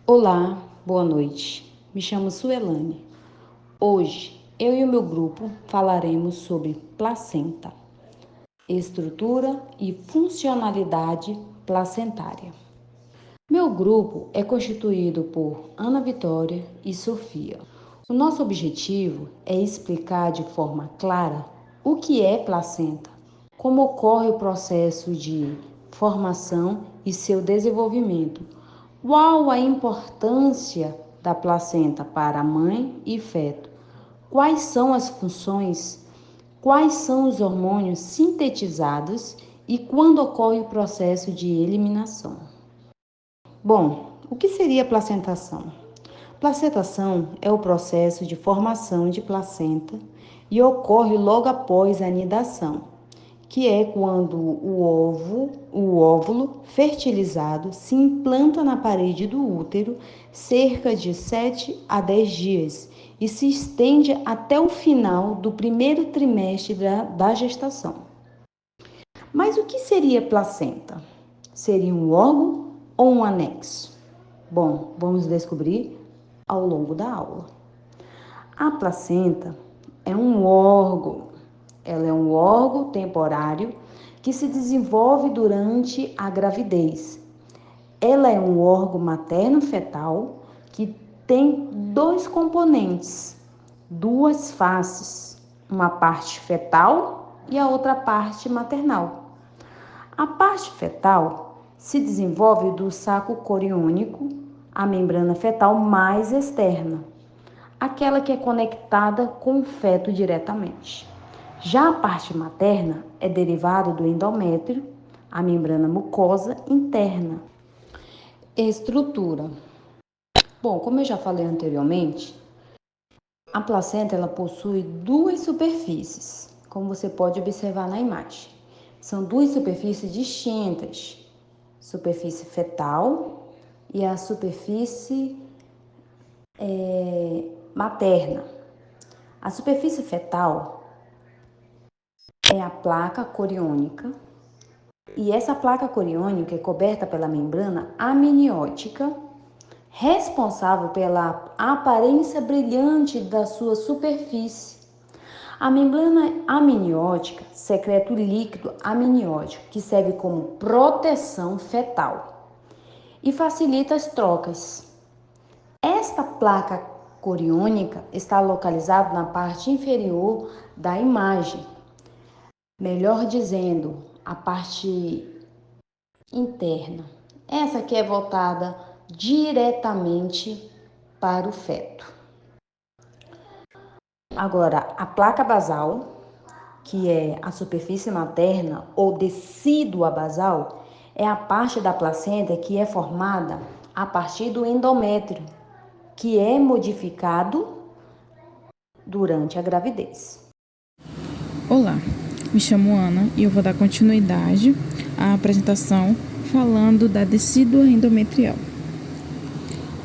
Olá, boa noite. Me chamo Suelane. Hoje, eu e o meu grupo falaremos sobre placenta, estrutura e funcionalidade placentária. Meu grupo é constituído por Ana Vitória e Sofia. O nosso objetivo é explicar de forma clara o que é placenta, como ocorre o processo de formação e seu desenvolvimento, qual a importância da placenta para a mãe e feto, quais são as funções, quais são os hormônios sintetizados e quando ocorre o processo de eliminação. Bom, o que seria a placentação? Placentação é o processo de formação de placenta e ocorre logo após a anidação, que é quando o óvulo fertilizado se implanta na parede do útero cerca de 7 a 10 dias e se estende até o final do primeiro trimestre da gestação. Mas o que seria placenta? Seria um órgão ou um anexo? Bom, vamos descobrir ao longo da aula. A placenta é um órgão. Ela é um órgão temporário que se desenvolve durante a gravidez. Ela é um órgão materno-fetal que tem dois componentes, duas faces, uma parte fetal e a outra parte maternal. A parte fetal se desenvolve do saco coriônico, a membrana fetal mais externa, aquela que é conectada com o feto diretamente. Já a parte materna é derivada do endométrio, a membrana mucosa interna. Estrutura. Bom, como eu já falei anteriormente, a placenta ela possui duas superfícies, como você pode observar na imagem. São duas superfícies distintas, superfície fetal e a superfície materna. A superfície fetal é a placa coriônica e essa placa coriônica é coberta pela membrana amniótica, responsável pela aparência brilhante da sua superfície. A membrana amniótica secreta o líquido amniótico, que serve como proteção fetal e facilita as trocas. Esta placa coriônica está localizada na parte inferior da imagem, melhor dizendo, a parte interna. Essa aqui é voltada diretamente para o feto. Agora, a placa basal, que é a superfície materna ou decídua basal, é a parte da placenta que é formada a partir do endométrio, que é modificado durante a gravidez. Olá, me chamo Ana e eu vou dar continuidade à apresentação falando da decídua endometrial.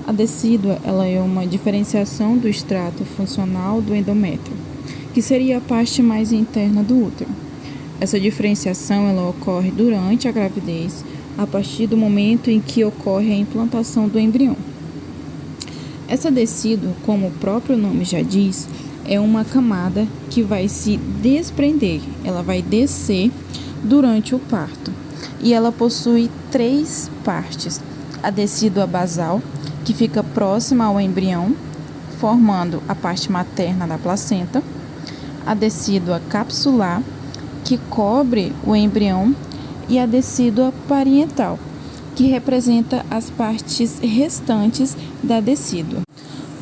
A decídua ela é uma diferenciação do extrato funcional do endométrio, que seria a parte mais interna do útero. Essa diferenciação ela ocorre durante a gravidez, a partir do momento em que ocorre a implantação do embrião. Essa decídua, como o próprio nome já diz, é uma camada que vai se desprender, ela vai descer durante o parto. E ela possui três partes: a decídua basal, que fica próxima ao embrião, formando a parte materna da placenta, a decídua capsular, que cobre o embrião, e a decídua parietal, que representa as partes restantes da decídua.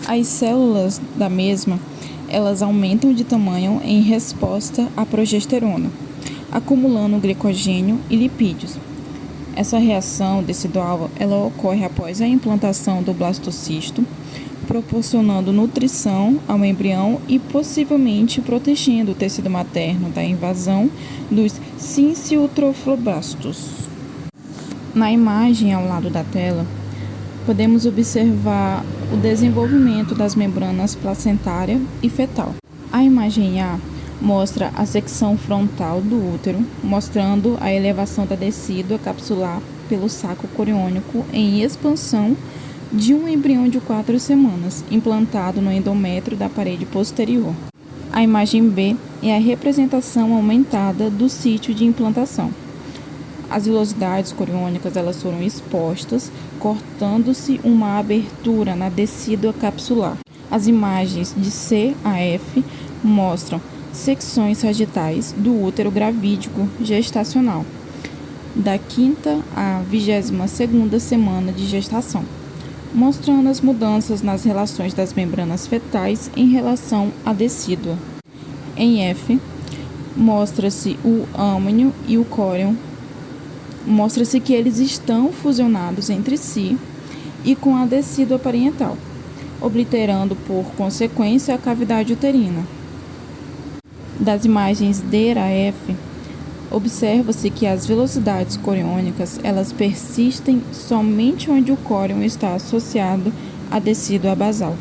As células da mesma, elas aumentam de tamanho em resposta à progesterona, acumulando glicogênio e lipídios. Essa reação decidual, ela ocorre após a implantação do blastocisto, proporcionando nutrição ao embrião e possivelmente protegendo o tecido materno da invasão dos sinciotrofoblastos. Na imagem ao lado da tela, podemos observar o desenvolvimento das membranas placentária e fetal. A imagem A mostra a secção frontal do útero, mostrando a elevação da decídua capsular pelo saco coriônico em expansão de um embrião de 4 semanas, implantado no endométrio da parede posterior. A imagem B é a representação aumentada do sítio de implantação. As vilosidades coriônicas elas foram expostas, cortando-se uma abertura na decídua capsular. As imagens de C a F mostram secções sagitais do útero gravídico gestacional, da 5ª à 22ª semana de gestação, mostrando as mudanças nas relações das membranas fetais em relação à decídua. Em F, mostra-se o âmnio e o córion, mostra-se que eles estão fusionados entre si e com a decídua parental, obliterando por consequência a cavidade uterina. Das imagens D a F, observa-se que as velocidades coriônicas elas persistem somente onde o córion está associado à decídua basal.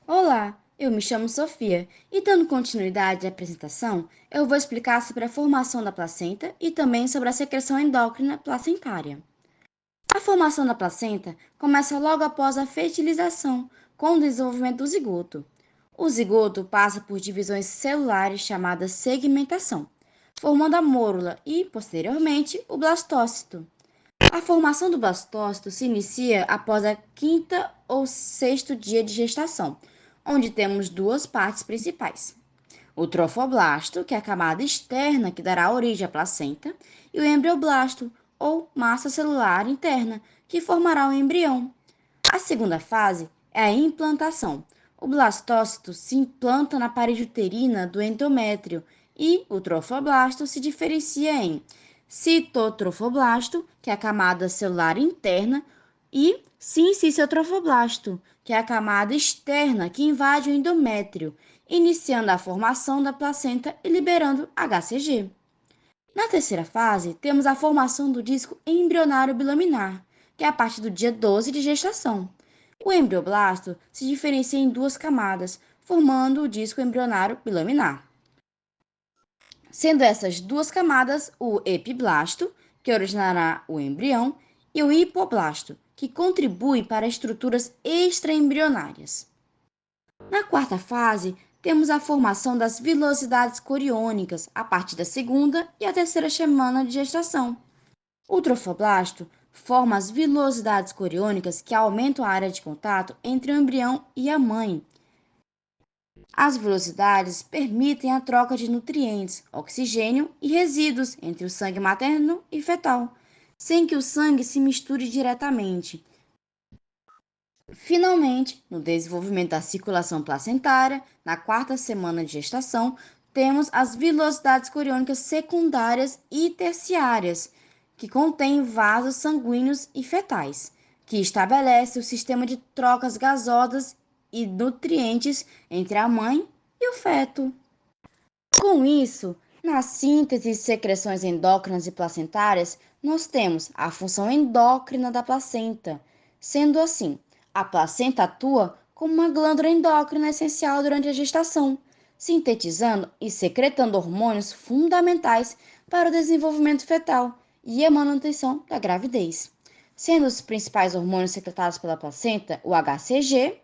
Olá, eu me chamo Sofia e, dando continuidade à apresentação, eu vou explicar sobre a formação da placenta e também sobre a secreção endócrina placentária. A formação da placenta começa logo após a fertilização, com o desenvolvimento do zigoto. O zigoto passa por divisões celulares chamadas segmentação, formando a mórula e, posteriormente, o blastócito. A formação do blastócito se inicia após a 5º ou 6º dia de gestação, onde temos duas partes principais. O trofoblasto, que é a camada externa que dará origem à placenta, e o embrioblasto, ou massa celular interna, que formará o embrião. A segunda fase é a implantação. O blastócito se implanta na parede uterina do endométrio e o trofoblasto se diferencia em citotrofoblasto, que é a camada celular interna, e sinciciotrofoblasto, que é a camada externa que invade o endométrio, iniciando a formação da placenta e liberando HCG. Na terceira fase, temos a formação do disco embrionário bilaminar, que é a partir do dia 12 de gestação. O embrioblasto se diferencia em duas camadas, formando o disco embrionário bilaminar. Sendo essas duas camadas o epiblasto, que originará o embrião, e o hipoblasto, que contribui para estruturas extraembrionárias. Na quarta fase, temos a formação das vilosidades coriônicas a partir da 2ª e a 3ª semana de gestação. O trofoblasto forma as vilosidades coriônicas que aumentam a área de contato entre o embrião e a mãe. As velocidades permitem a troca de nutrientes, oxigênio e resíduos entre o sangue materno e fetal, sem que o sangue se misture diretamente. Finalmente, no desenvolvimento da circulação placentária, na 4ª semana de gestação, temos as vilosidades coriônicas secundárias e terciárias, que contêm vasos sanguíneos e fetais, que estabelece o sistema de trocas gasosas e nutrientes entre a mãe e o feto. Com isso, na síntese de secreções endócrinas e placentárias, nós temos a função endócrina da placenta. Sendo assim, a placenta atua como uma glândula endócrina essencial durante a gestação, sintetizando e secretando hormônios fundamentais para o desenvolvimento fetal e a manutenção da gravidez. Sendo os principais hormônios secretados pela placenta o HCG,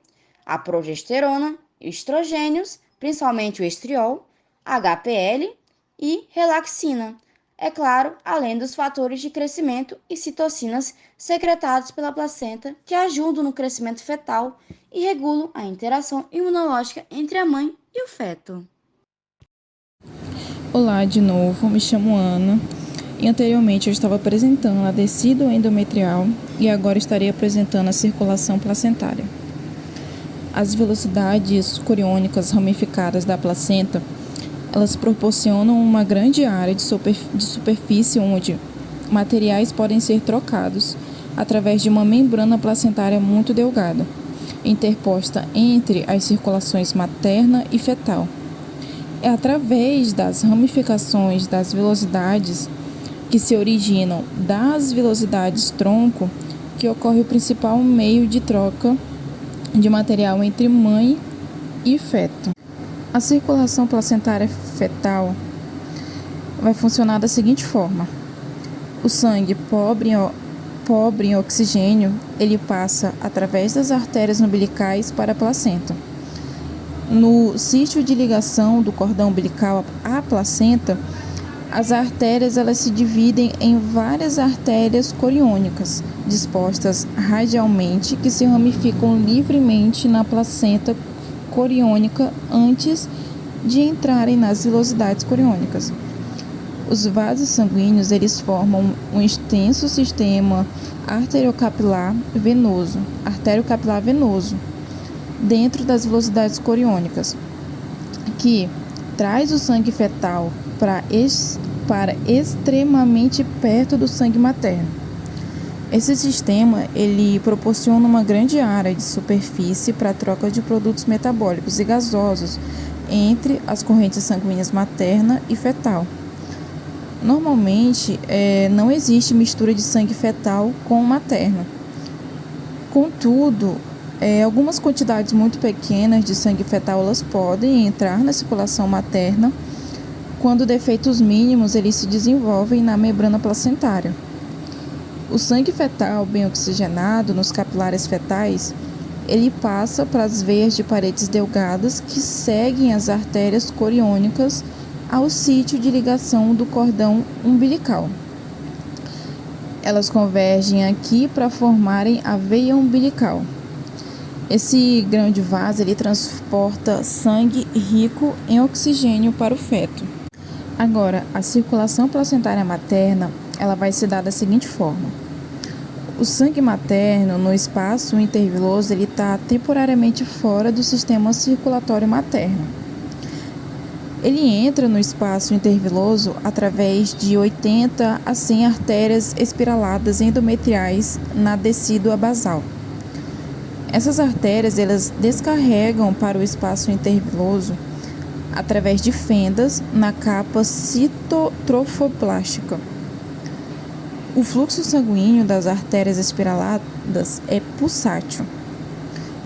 a progesterona, estrogênios, principalmente o estriol, HPL e relaxina. É claro, além dos fatores de crescimento e citocinas secretados pela placenta que ajudam no crescimento fetal e regulam a interação imunológica entre a mãe e o feto. Olá de novo, me chamo Ana e anteriormente eu estava apresentando a decídua endometrial e agora estarei apresentando a circulação placentária. As velocidades coriônicas ramificadas da placenta, elas proporcionam uma grande área de superfície onde materiais podem ser trocados através de uma membrana placentária muito delgada, interposta entre as circulações materna e fetal. É através das ramificações das velocidades que se originam das velocidades tronco que ocorre o principal meio de troca de material entre mãe e feto. A circulação placentária fetal vai funcionar da seguinte forma: o sangue pobre pobre em oxigênio, ele passa através das artérias umbilicais para a placenta. No sítio de ligação do cordão umbilical à placenta, as artérias elas se dividem em várias artérias coriônicas, dispostas radialmente, que se ramificam livremente na placenta coriônica antes de entrarem nas vilosidades coriônicas. Os vasos sanguíneos eles formam um extenso sistema arteriocapilar venoso, dentro das vilosidades coriônicas, que traz o sangue fetal para extremamente perto do sangue materno. Esse sistema ele proporciona uma grande área de superfície para a troca de produtos metabólicos e gasosos entre as correntes sanguíneas materna e fetal. Normalmente, não existe mistura de sangue fetal com o materno. Contudo, algumas quantidades muito pequenas de sangue fetal elas podem entrar na circulação materna quando defeitos mínimos eles se desenvolvem na membrana placentária. O sangue fetal bem oxigenado nos capilares fetais, ele passa para as veias de paredes delgadas que seguem as artérias coriônicas ao sítio de ligação do cordão umbilical. Elas convergem aqui para formarem a veia umbilical. Esse grande vaso ele transporta sangue rico em oxigênio para o feto. Agora, a circulação placentária materna ela vai se dar da seguinte forma. O sangue materno no espaço interviloso ele está temporariamente fora do sistema circulatório materno. Ele entra no espaço interviloso através de 80 a 100 artérias espiraladas endometriais na decídua basal. Essas artérias elas descarregam para o espaço interviloso através de fendas na capa citotrofoblástica. O fluxo sanguíneo das artérias espiraladas é pulsátil.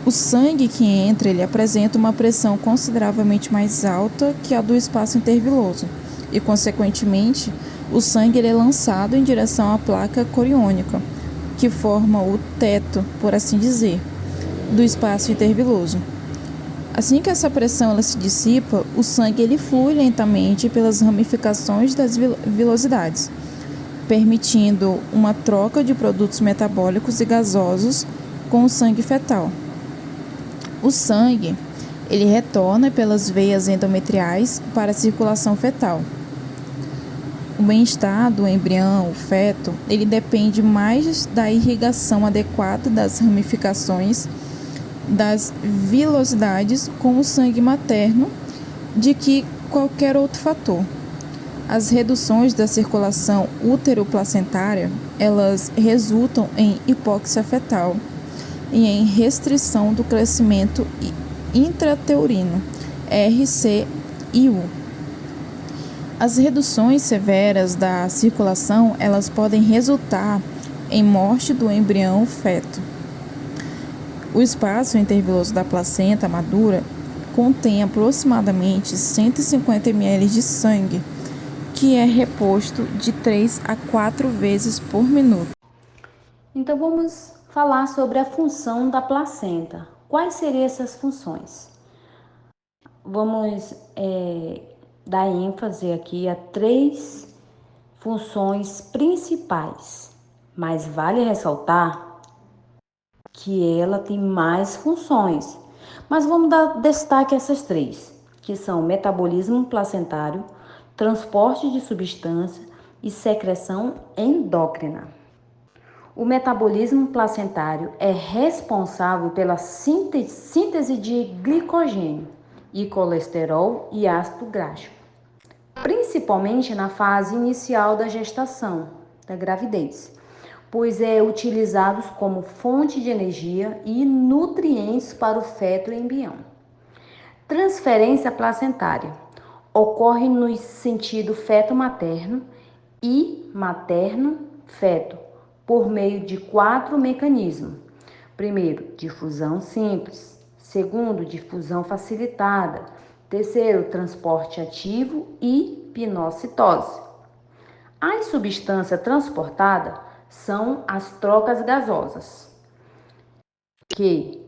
O sangue que entra ele apresenta uma pressão consideravelmente mais alta que a do espaço interviloso e, consequentemente, o sangue ele é lançado em direção à placa coriônica, que forma o teto, por assim dizer, do espaço interviloso. Assim que essa pressão ela se dissipa, o sangue ele flui lentamente pelas ramificações das vilosidades, permitindo uma troca de produtos metabólicos e gasosos com o sangue fetal. O sangue ele retorna pelas veias endometriais para a circulação fetal. O bem-estar do embrião, o feto, ele depende mais da irrigação adequada das ramificações das vilosidades com o sangue materno de que qualquer outro fator. As reduções da circulação útero-placentária, elas resultam em hipóxia fetal e em restrição do crescimento intrateurino, RCIU. As reduções severas da circulação, elas podem resultar em morte do embrião feto. O espaço interviloso da placenta madura contém aproximadamente 150 ml de sangue, que é reposto de 3 a 4 vezes por minuto. Então vamos falar sobre a função da placenta. Quais seriam essas funções? Vamos dar ênfase aqui a 3 funções principais, mas vale ressaltar que ela tem mais funções. Mas vamos dar destaque a essas 3, que são metabolismo placentário, transporte de substância e secreção endócrina. O metabolismo placentário é responsável pela síntese de glicogênio e colesterol e ácido graxo, principalmente na fase inicial da gestação, da gravidez, pois é utilizado como fonte de energia e nutrientes para o feto e embrião. Transferência placentária ocorre no sentido feto-materno e materno-feto, por meio de 4 mecanismos. Primeiro, difusão simples. Segundo, difusão facilitada. Terceiro, transporte ativo e pinocitose. As substâncias transportadas são as trocas gasosas, que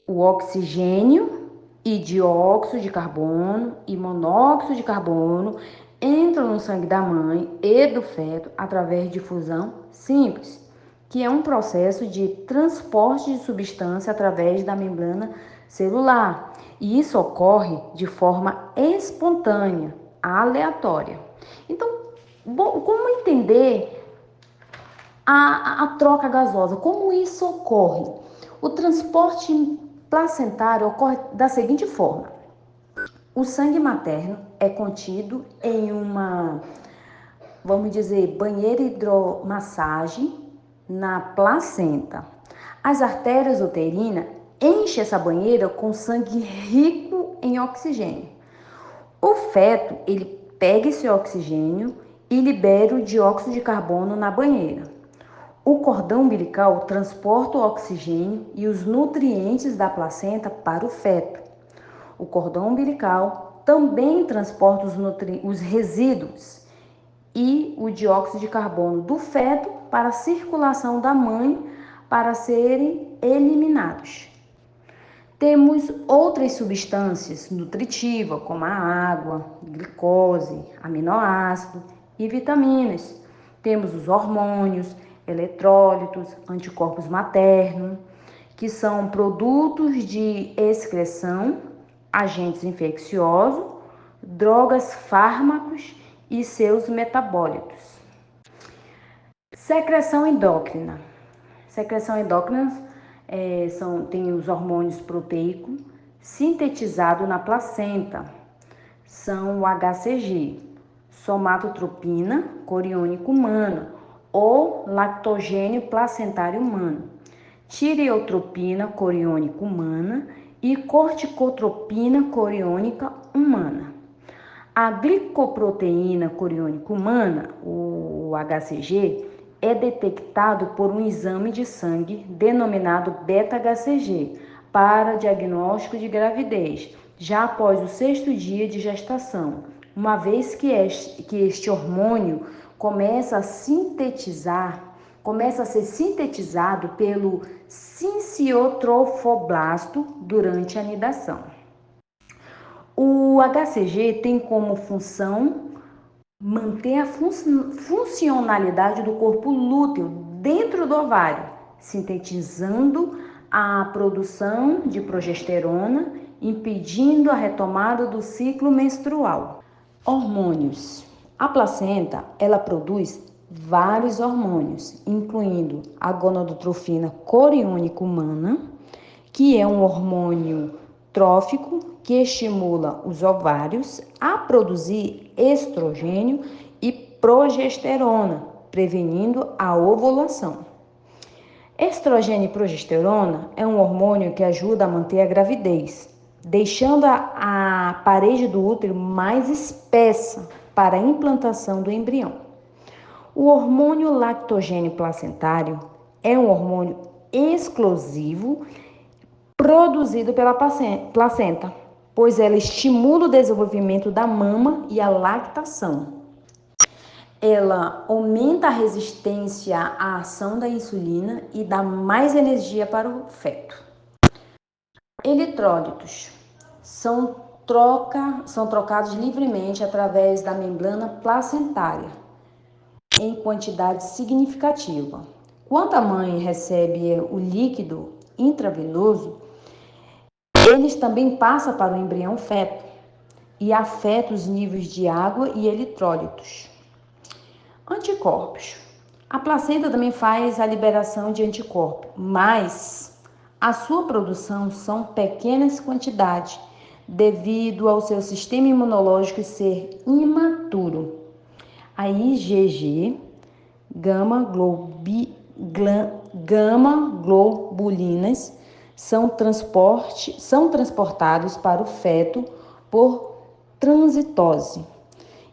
o oxigênio e dióxido de carbono e monóxido de carbono entram no sangue da mãe e do feto através de fusão simples, que é um processo de transporte de substância através da membrana celular. E isso ocorre de forma espontânea, aleatória. Então, como entender a troca gasosa? Como isso ocorre? O transporte placentário ocorre da seguinte forma: o sangue materno é contido em uma, vamos dizer, banheira hidromassagem na placenta. As artérias uterinas enchem essa banheira com sangue rico em oxigênio. O feto, ele pega esse oxigênio e libera o dióxido de carbono na banheira. O cordão umbilical transporta o oxigênio e os nutrientes da placenta para o feto. O cordão umbilical também transporta os resíduos e o dióxido de carbono do feto para a circulação da mãe para serem eliminados. Temos outras substâncias nutritivas, como a água, glicose, aminoácido e vitaminas. Temos os hormônios, eletrólitos, anticorpos maternos, que são produtos de excreção, agentes infecciosos, drogas, fármacos e seus metabólitos. Secreção endócrina. Secreção endócrina tem os hormônios proteicos sintetizados na placenta. São o HCG, somatotropina coriônica humana ou lactogênio placentário humano, tireotropina coriônica humana e corticotropina coriônica humana. A glicoproteína coriônica humana, o HCG, é detectado por um exame de sangue denominado beta-HCG para diagnóstico de gravidez, já após o 6º dia de gestação, uma vez que este hormônio começa a ser sintetizado pelo sinciotrofoblasto durante a anidação. O HCG tem como função manter a funcionalidade do corpo lúteo dentro do ovário, sintetizando a produção de progesterona, impedindo a retomada do ciclo menstrual. Hormônios. A placenta, ela produz vários hormônios, incluindo a gonadotrofina coriônica humana, que é um hormônio trófico que estimula os ovários a produzir estrogênio e progesterona, prevenindo a ovulação. Estrogênio e progesterona é um hormônio que ajuda a manter a gravidez, deixando a parede do útero mais espessa para a implantação do embrião. O hormônio lactogênio placentário é um hormônio exclusivo produzido pela placenta, pois ela estimula o desenvolvimento da mama e a lactação. Ela aumenta a resistência à ação da insulina e dá mais energia para o feto. Eletrólitos são trocados livremente através da membrana placentária, em quantidade significativa. Quando a mãe recebe o líquido intravenoso, eles também passam para o embrião feto e afetam os níveis de água e eletrólitos. Anticorpos. A placenta também faz a liberação de anticorpos, mas a sua produção são pequenas quantidades, devido ao seu sistema imunológico ser imaturo. A IgG, gama-globulinas, são transportados para o feto por transitose.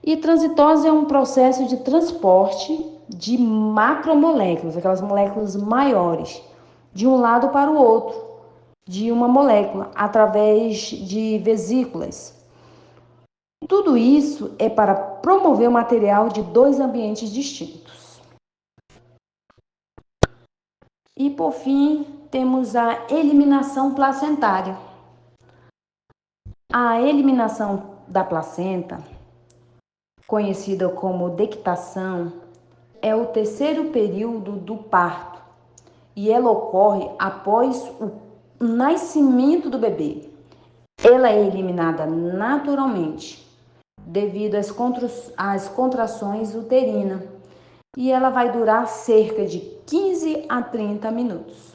E transitose é um processo de transporte de macromoléculas, aquelas moléculas maiores, de um lado para o outro, de uma molécula, através de vesículas. Tudo isso é para promover o material de 2 ambientes distintos. E por fim, temos a eliminação placentária. A eliminação da placenta, conhecida como dectação, é o terceiro período do parto e ela ocorre após o nascimento do bebê. Ela é eliminada naturalmente devido às contrações uterinas e ela vai durar cerca de 15 a 30 minutos.